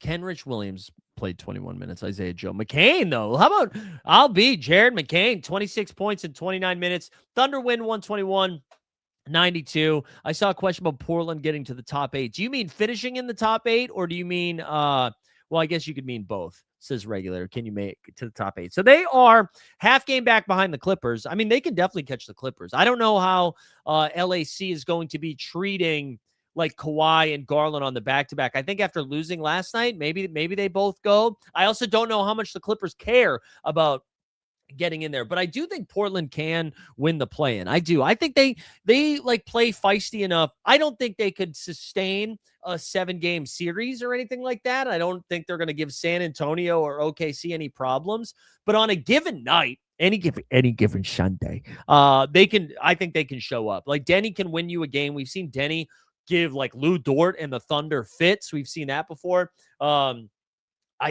Kenrich Williams played 21 minutes. Isaiah Joe. McCain, though. How about I'll be Jared McCain, 26 points in 29 minutes. Thunder win 121-92. I saw a question about Portland getting to the top 8. Do you mean finishing in the top 8, or do you mean, well, I guess you could mean both, says Regulator. Can you make it to the top 8? So they are half game back behind the Clippers. I mean, they can definitely catch the Clippers. I don't know how LAC is going to be treating like Kawhi and Garland on the back-to-back. I think after losing last night, maybe they both go. I also don't know how much the Clippers care about getting in there, but I do think Portland can win the play-in. I do. I think they like play feisty enough. I don't think they could sustain a 7-game series or anything like that. I don't think they're going to give San Antonio or OKC any problems, but on a given night, any given Sunday, I think they can show up. Like Denny can win you a game. We've seen Denny give like Lou Dort and the Thunder fits. We've seen that before. I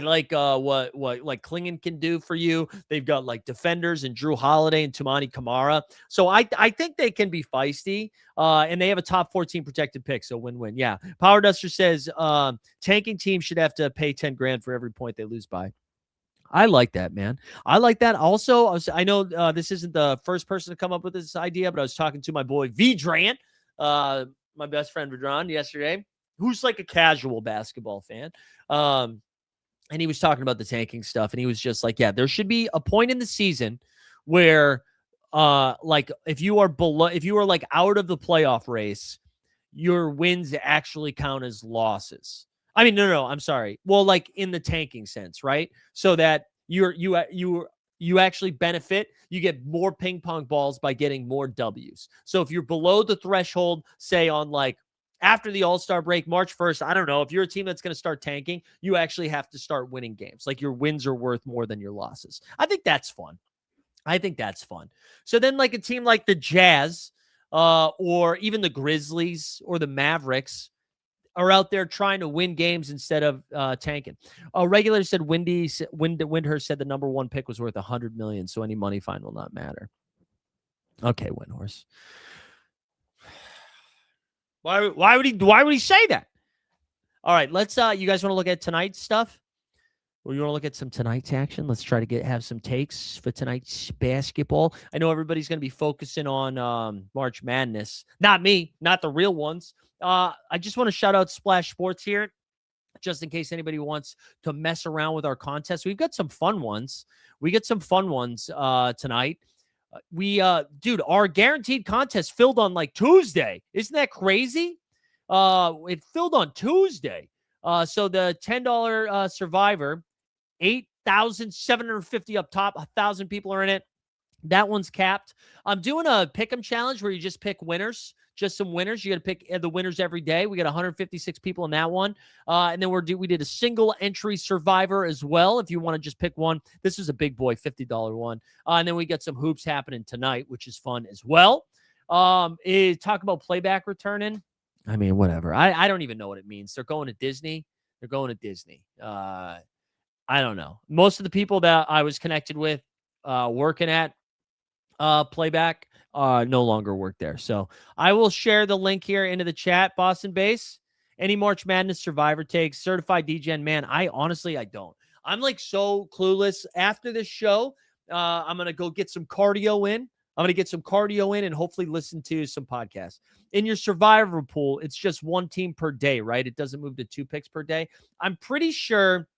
like what like Klingon can do for you. They've got like defenders and Drew Holiday and Tumani Kamara. So I think they can be feisty. And they have a top 14 protected pick. So win-win. Yeah. Power Duster says tanking teams should have to pay 10 grand for every point they lose by. I like that, man. I like that. Also, I know this isn't the first person to come up with this idea, but I was talking to my boy Vidran, my best friend Vidran yesterday, who's like a casual basketball fan. And he was talking about the tanking stuff, and he was just like, yeah, there should be a point in the season where like if you are like out of the playoff race, your wins actually count as losses. I mean, no, I'm sorry. Well, like in the tanking sense, right? So that you actually benefit. You get more ping pong balls by getting more W's. So if you're below the threshold, say on like after the All-Star break, March 1st, I don't know, if you're a team that's going to start tanking, you actually have to start winning games. Like your wins are worth more than your losses. I think that's fun. So then like a team like the Jazz or even the Grizzlies or the Mavericks are out there trying to win games instead of tanking. A regulator said Windhurst said the number 1 pick was worth $100 million, so any money fine will not matter. Okay, Windhorse. Why would he say that? All right, let's you guys want to look at tonight's stuff? Or you want to look at some tonight's action? Let's try to have some takes for tonight's basketball. I know everybody's going to be focusing on March Madness. Not me, not the real ones. I just want to shout out Splash Sports here, just in case anybody wants to mess around with our contest. We've got some fun ones. Tonight. Dude, our guaranteed contest filled on like Tuesday. Isn't that crazy? It filled on Tuesday. So the $10 Survivor, 8,750 up top, 1,000 people are in it. That one's capped. I'm doing a pick'em challenge where you just pick winners. just some winners. You got to pick the winners every day. We got 156 people in that one. And then we did a single entry survivor as well. If you want to just pick one, this is a big boy, $50 one. And then we got some hoops happening tonight, which is fun as well. Talk about playback returning. I mean, whatever. I don't even know what it means. They're going to Disney. They're going to Disney. I don't know. Most of the people that I was connected with working at playback no longer work there. So I will share the link here into the chat, Boston Base. Any March Madness survivor takes, certified DGen, man, I don't. I'm like so clueless. After this show, I'm going to go get some cardio in. And hopefully listen to some podcasts. In your survivor pool, it's just one team per day, right? It doesn't move to 2 picks per day. I'm pretty sure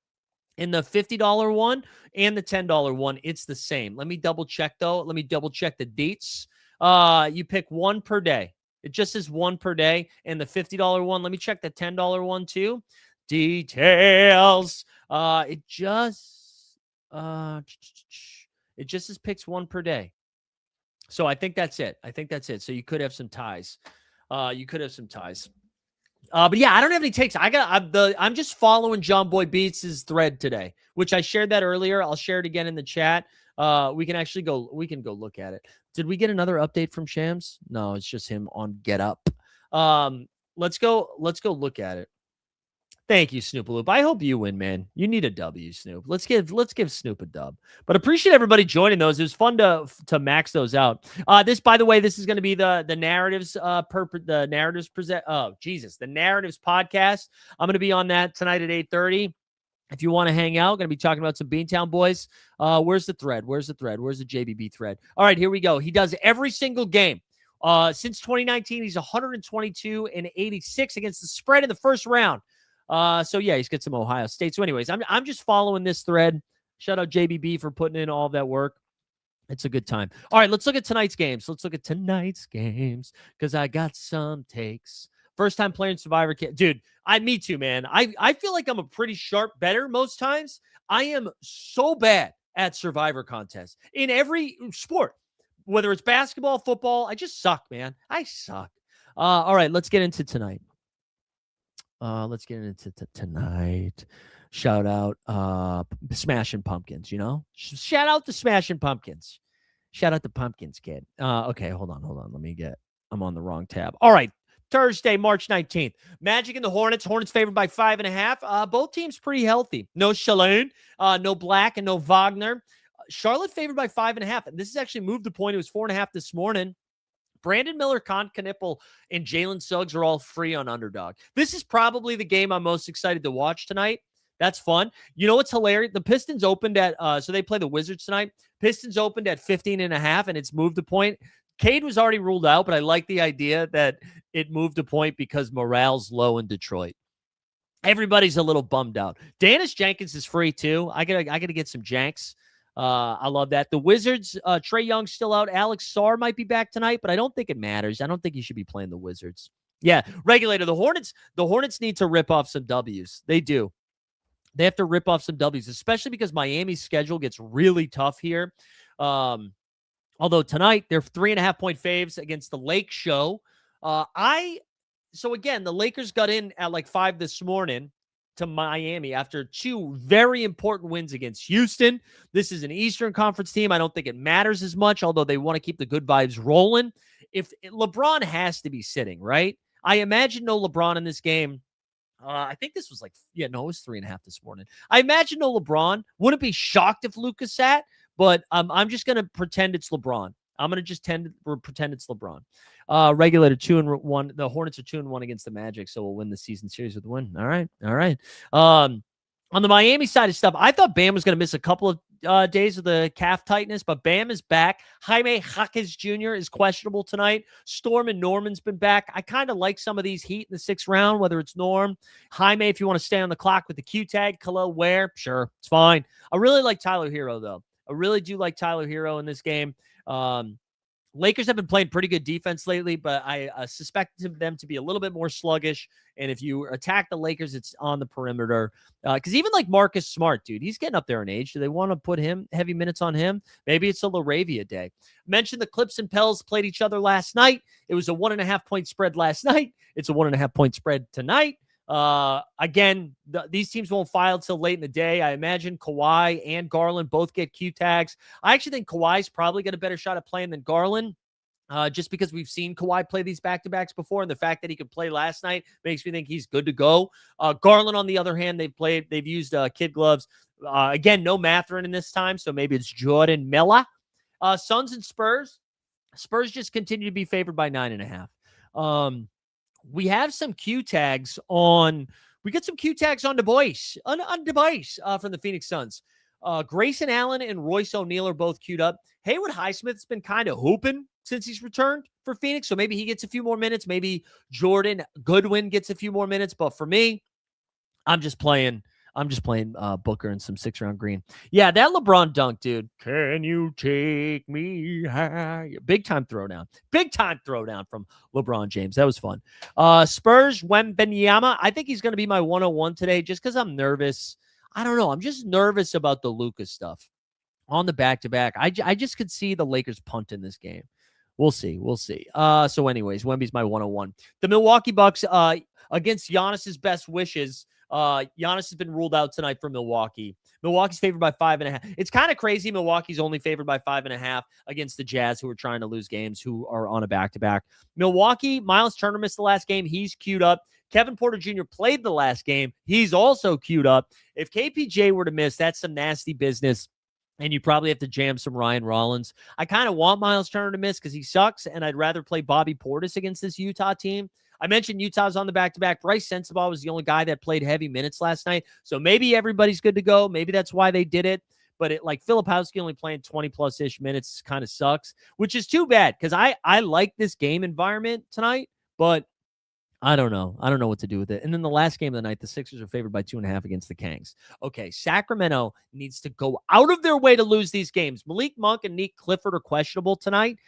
in the $50 one and the $10 one, it's the same. Let me double check, though. Let me double check the dates. You pick one per day. It just is one per day. And the $50 one, let me check the $10 one, too. Details. It just is picks one per day. So I think that's it. So you could have some ties. But yeah, I don't have any takes. I'm just following John Boy Beats' thread today, which I shared that earlier. I'll share it again in the chat. We can go look at it. Did we get another update from Shams? No, it's just him on Get Up. Let's go look at it. Thank you, Snoopaloop. I hope you win, man. You need a W, Snoop. Let's give Snoop a dub. But appreciate everybody joining those. It was fun to max those out. This, by the way, this is going to be the narratives the narratives podcast. I'm going to be on that tonight at 8:30. If you want to hang out, going to be talking about some Beantown boys. Where's the thread? Where's the JBB thread? All right, here we go. He does every single game. Since 2019, he's 122-86 against the spread in the first round. So yeah, he's got some Ohio State. So anyways, I'm just following this thread. Shout out JBB for putting in all that work. It's a good time. All right, let's look at tonight's games. Because I got some takes. First time playing Survivor. Dude, me too, man. I feel like I'm a pretty sharp bettor most times. I am so bad at Survivor contests in every sport, whether it's basketball, football. I just suck, man. I suck. All right, let's get into tonight. Tonight. Shout out Smashing Pumpkins, Shout out to Smashing Pumpkins. Shout out to Pumpkins, kid. Okay, hold on. I'm on the wrong tab. All right. Thursday, March 19th. Magic and the Hornets. Hornets favored by 5.5. Both teams pretty healthy. No Shalane, no Black, and no Wagner. Charlotte favored by 5.5. And this has actually moved the point. It was 4.5 this morning. Brandon Miller, Con Knipple, and Jalen Suggs are all free on Underdog. This is probably the game I'm most excited to watch tonight. That's fun. You know what's hilarious? The Pistons opened at, so they play the Wizards tonight. Pistons opened at 15.5, and it's moved a point. Cade was already ruled out, but I like the idea that it moved a point because morale's low in Detroit. Everybody's a little bummed out. Dennis Jenkins is free too. I gotta get some Janks. I love that. The Wizards, Trae Young's still out. Alex Sarr might be back tonight, but I don't think it matters. I don't think he should be playing the Wizards. Yeah, regulator. The Hornets need to rip off some W's. They do. They have to rip off some W's, especially because Miami's schedule gets really tough here. Although tonight they're 3.5-point faves against the Lake Show. So again, the Lakers got in at like 5 this morning to Miami after 2 very important wins against Houston. This is an Eastern Conference team. I don't think it matters as much, although they want to keep the good vibes rolling. If LeBron has to be sitting, right? I imagine no LeBron in this game. I think this was it was 3.5 this morning. I imagine no LeBron. Wouldn't be shocked if Luka sat, but I'm just going to pretend it's LeBron. I'm going to just pretend it's LeBron. Regulator 2-1. The Hornets are 2-1 against the Magic, so we'll win the season series with a win. All right. On the Miami side of stuff, I thought Bam was going to miss a couple of days of the calf tightness, but Bam is back. Jaime Jaquez Jr. is questionable tonight. Storm and Norman's been back. I kind of like some of these Heat in the 6th round, whether it's Norm, Jaime, if you want to stay on the clock with the Q tag, Khalil Ware, sure, it's fine. I really like Tyler Hero, though. I really do like Tyler Hero in this game. Lakers have been playing pretty good defense lately, but I suspect them to be a little bit more sluggish. And if you attack the Lakers, it's on the perimeter. Because even like Marcus Smart, dude, he's getting up there in age. Do they want to put him heavy minutes on him? Maybe it's a Laravia day. Mentioned the Clips and Pels played each other last night. It was a 1.5 point spread last night. It's a 1.5 point spread tonight. Again, these teams won't file till late in the day. I imagine Kawhi and Garland both get Q tags. I actually think Kawhi's probably got a better shot at playing than Garland. Just because we've seen Kawhi play these back-to-backs before, and the fact that he could play last night makes me think he's good to go. Garland, on the other hand, they've used kid gloves. Again, no Mathurin in this time, so maybe it's Jordan Miller. Suns and Spurs. Spurs just continue to be favored by 9.5. We have some Q tags on. We get some Q tags on the boys from the Phoenix Suns. Grayson Allen and Royce O'Neal are both queued up. Haywood Highsmith's been kind of hooping since he's returned for Phoenix, so maybe he gets a few more minutes. Maybe Jordan Goodwin gets a few more minutes. But for me, I'm just playing Booker and some 6-round green. Yeah, that LeBron dunk, dude. Can you take me high? Big time throwdown from LeBron James. That was fun. Spurs, Wembanyama. I think he's going to be my 101 today just because I'm nervous. I don't know. I'm just nervous about the Luka stuff on the back-to-back. I just could see the Lakers punting this game. We'll see. So anyways, Wemby's my 101. The Milwaukee Bucks against Giannis's best wishes. Giannis has been ruled out tonight for Milwaukee. Milwaukee's favored by 5.5. It's kind of crazy. Milwaukee's only favored by 5.5 against the Jazz, who are trying to lose games, who are on a back-to-back. Milwaukee, Miles Turner missed the last game. He's queued up. Kevin Porter Jr. played the last game. He's also queued up. If KPJ were to miss, that's some nasty business. And you probably have to jam some Ryan Rollins. I kind of want Miles Turner to miss because he sucks, and I'd rather play Bobby Portis against this Utah team. I mentioned Utah's on the back-to-back. Bryce Sensabaugh was the only guy that played heavy minutes last night, so maybe everybody's good to go. Maybe that's why they did it. But Filipowski only playing 20-plus-ish minutes kind of sucks, which is too bad because I like this game environment tonight, but I don't know. I don't know what to do with it. And then the last game of the night, the Sixers are favored by 2.5 against the Kangs. Okay, Sacramento needs to go out of their way to lose these games. Malik Monk and Nick Clifford are questionable tonight.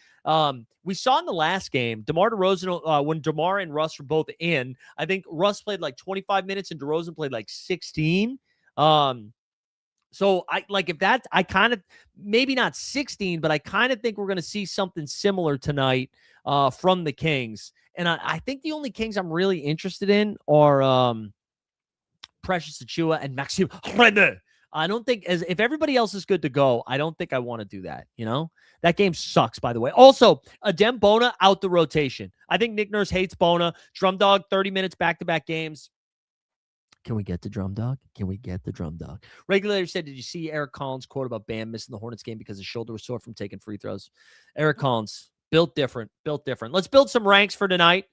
We saw in the last game, DeMar DeRozan, when DeMar and Russ were both in, I think Russ played like 25 minutes and DeRozan played like 16. So I kind of, maybe not 16, but I kind of think we're going to see something similar tonight from the Kings. And I think the only Kings I'm really interested in are Precious Achiuwa and Maxime René. I don't think, if everybody else is good to go, I don't think I want to do that. That game sucks, by the way. Also, Adem Bona out the rotation. I think Nick Nurse hates Bona. Drum Dog, 30 minutes back-to-back games. Can we get the Drum Dog? Regulator said, did you see Eric Collins' quote about Bam missing the Hornets game because his shoulder was sore from taking free throws? Eric Collins, built different. Let's build some ranks for tonight.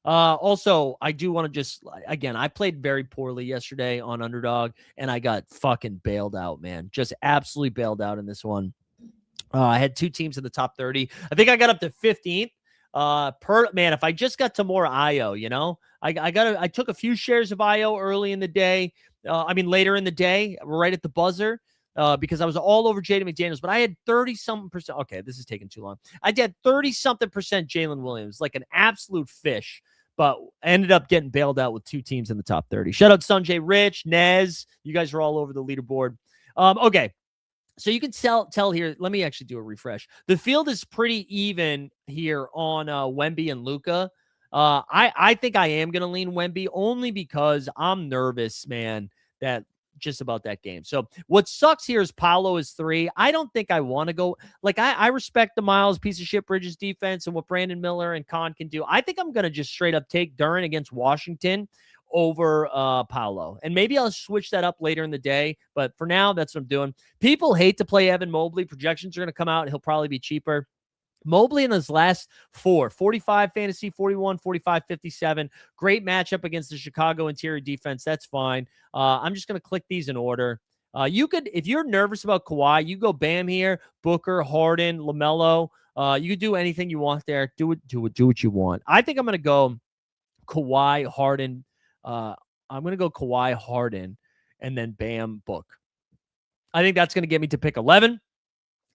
Also, I do want to again, I played very poorly yesterday on Underdog, and I got fucking bailed out, man. Just absolutely bailed out in this one. I had 2 teams in the top 30. I think I got up to 15th. If I just got to more IO, I took a few shares of IO early in the day. Later in the day, right at the buzzer, because I was all over Jaden McDaniels, but I had 30-something%. Okay, this is taking too long. I did 30-something% Jalen Williams, like an absolute fish, but ended up getting bailed out with 2 teams in the top 30. Shout out Sanjay Rich, Nez. You guys are all over the leaderboard. Okay. So you can tell here. Let me actually do a refresh. The field is pretty even here on Wemby and Luka. I think I am going to lean Wemby only because I'm nervous, man, just about that game. So what sucks here is Paolo is 3. I don't think I want to go. I respect the Miles piece of shit Bridges defense and what Brandon Miller and Khan can do. I think I'm going to just straight up take Duren against Washington over Paolo. And maybe I'll switch that up later in the day. But for now, that's what I'm doing. People hate to play Evan Mobley. Projections are going to come out. He'll probably be cheaper. Mobley in his last 4, 45 fantasy, 41, 45, 57. Great matchup against the Chicago interior defense. That's fine. I'm just going to click these in order. You could, if you're nervous about Kawhi, you go Bam here, Booker, Harden, LaMelo. You could do anything you want there. Do what you want. I think I'm going to go Kawhi, Harden. I'm going to go Kawhi, Harden, and then Bam, Book. I think that's going to get me to pick 11.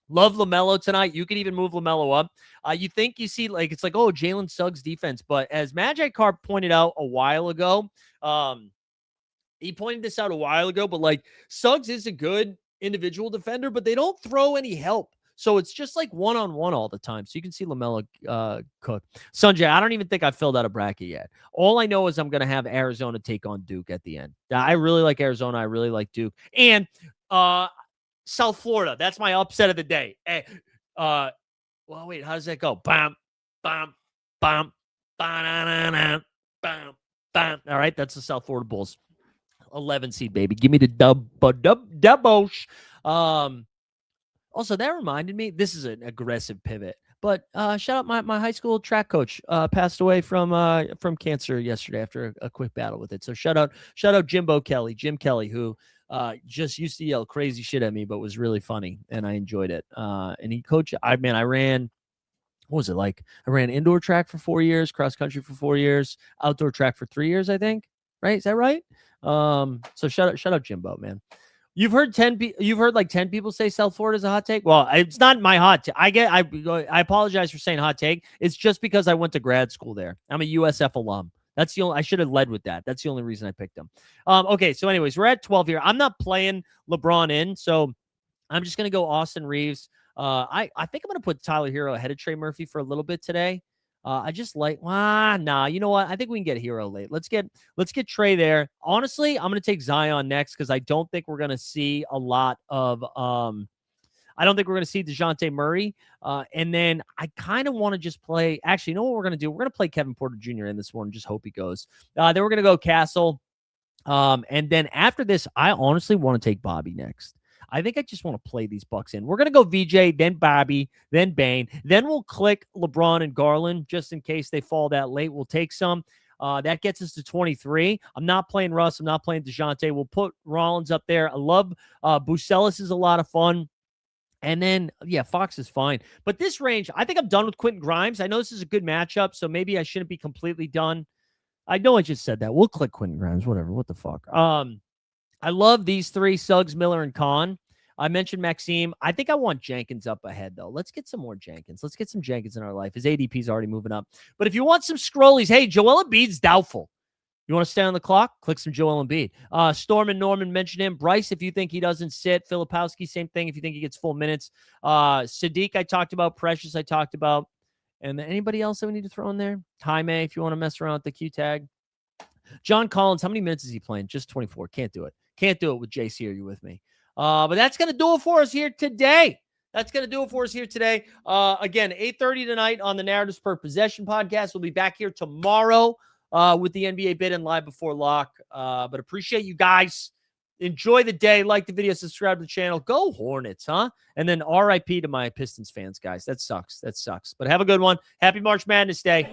Love LaMelo tonight. You could even move LaMelo up. You think you see, like, it's like, oh, Jalen Suggs defense. But as Magic Carp pointed out a while ago, he pointed this out a while ago, but like Suggs is a good individual defender, but they don't throw any help. So it's just like one-on-one all the time. So you can see LaMelo cook. Sanjay, I don't even think I filled out a bracket yet. All I know is I'm going to have Arizona take on Duke at the end. I really like Arizona. I really like Duke. And South Florida. That's my upset of the day. Hey, well, wait, how does that go? Bam, bam, bam, bam, bam, bam. All right, that's the South Florida Bulls. 11 seed, baby. Give me the dub-osh. Also, that reminded me, this is an aggressive pivot, but shout out my high school track coach passed away from cancer yesterday after a quick battle with it. So shout out Jim Kelly, who just used to yell crazy shit at me, but was really funny, and I enjoyed it. And he coached. I ran. What was it like? I ran indoor track for 4 years, cross country for 4 years, outdoor track for 3 years, I think. Right? Is that right? So shout out Jimbo, man. You've heard like 10 people say South Florida is a hot take. Well, it's not my hot take. I apologize for saying hot take. It's just because I went to grad school there. I'm a USF alum. That's the only, I should have led with that. That's the only reason I picked them. Okay. So anyways, we're at 12 here. I'm not playing LeBron in, so I'm just going to go Austin Reeves. I think I'm going to put Tyler Hero ahead of Trey Murphy for a little bit today. I just like, nah, you know what? I think we can get Hero late. Let's get Trey there. Honestly, I'm going to take Zion next because I don't think we're going to see a lot of, I don't think we're going to see DeJounte Murray. And then I kind of want to just play, actually, you know what we're going to do? We're going to play Kevin Porter Jr. in this one. Just hope he goes. Then we're going to go Castle. And then after this, I honestly want to take Bobby next. I think I just want to play these Bucks in. We're going to go VJ, then Bobby, then Bane. Then we'll click LeBron and Garland just in case they fall that late. We'll take some. That gets us to 23. I'm not playing Russ. I'm not playing DeJounte. We'll put Rollins up there. I love Bucelis is a lot of fun. And then, yeah, Fox is fine. But this range, I think I'm done with Quentin Grimes. I know this is a good matchup, so maybe I shouldn't be completely done. I know I just said that. We'll click Quentin Grimes, whatever. What the fuck? I love these three, Suggs, Miller, and Kahn. I mentioned Maxime. I think I want Jenkins up ahead, though. Let's get some more Jenkins. Let's get some Jenkins in our life. His ADP is already moving up. But if you want some scrollies, hey, Joel Embiid's doubtful. You want to stay on the clock? Click some Joel Embiid. Storm and Norman mentioned him. Bryce, if you think he doesn't sit. Filipowski, same thing if you think he gets full minutes. Sadiq, I talked about. Precious, I talked about. And anybody else that we need to throw in there? Jaime, if you want to mess around with the Q tag. John Collins, how many minutes is he playing? Just 24. Can't do it. Can't do it with JC. Are you with me? But that's going to do it for us here today. Again, 8:30 tonight on the Narratives Per Possession podcast. We'll be back here tomorrow with the NBA bid and live before lock. But appreciate you guys. Enjoy the day. Like the video. Subscribe to the channel. Go Hornets, huh? And then RIP to my Pistons fans, guys. That sucks. But have a good one. Happy March Madness Day.